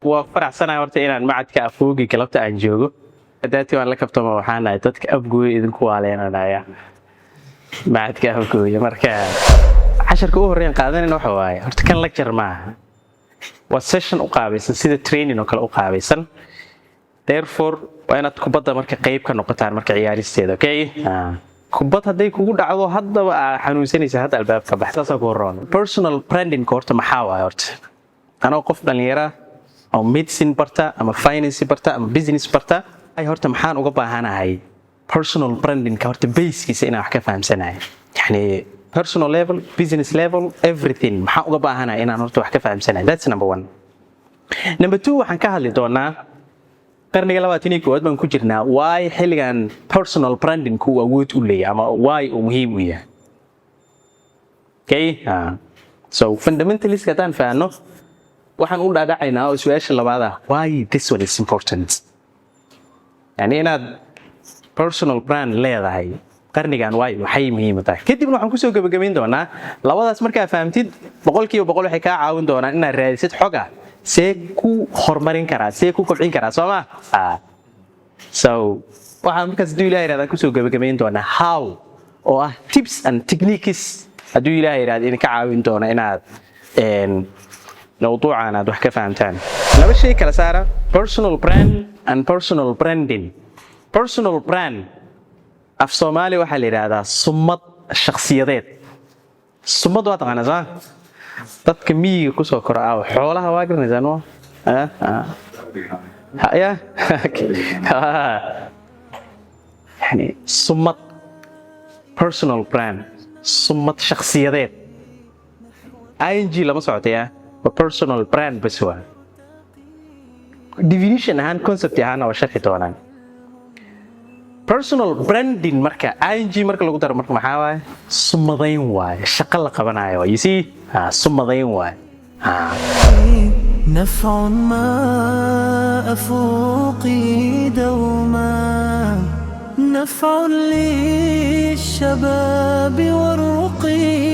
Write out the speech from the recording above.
وفرع سنة ورتي إن معد كأفوقي كلبت أنجوجو داتي وأنا لكبت ما وحنا تدك أبقوي إذن كوالين أنا يا معد كأفوقي مركا 10 كوهرين قاعدين إنه حواي هرتكن لكجر معه والسيشن أقابيسن سيد ترينين وكل أقابيسن therefore وأنا تكبت مركا قيب كنقطة مركا عياري السيد أوكي كبت هدي كود عضو هذا حنوسني سهاد الباب كبحث كورون personal branding كورت محاوى أنا وقف دنيرة أو medicine برتا أما finance برتا أما business برتا أي هرت محان وقبها هنا هاي personal branding كورت base كيس أنا أحكي فهم سنة يعني personal level business level everything محان وقبها هنا أنا هرت أحكي فهم سنة that's number one number two حنكها اللي دونا قرني قلبا تيني كود من كجرنا why حلقان personal branding كوا وود أولي أما why ومهم ويا okay so fundamentally كتان فانو waxaan u dhaadhacaynaa oo su'aasha labaad ah why this one is important yani inaad personal brand leedahay qarnigan why waxay muhiim tahay kadib waxaan ku soo gabagabeyn doonaa labadaas markaa fahamtid 100% waxay ka caawin doonaan inaad raadisid xog ah see ku horumarin karaa see ku kobcin karaa Soomaa so waxaan markaas duu ilaahay raadaan ku soo gabagabeyn doonaa how oo ah tips and techniques aduu ilaahay raad in ka caawin doona inaad موضوع أنا أدوح كفهمتان لما شيء كلا سارة personal brand and personal branding personal brand في الصومالي وحلي هذا صمت الشخصيات صمت وقت أنا صح تتكمي كسر كراء حولها واقر نزانو يا يعني صمت personal brand صمت شخصيات ING لما سعتيها personal brand بس هو definition هان concept هان أو شرح تونا personal branding مركا ING مركا لو قدر مركا محاوى صمدين واي شقل قبنا you see صمدين واي نفع ما أفوقي دوما نفع للشباب والرقي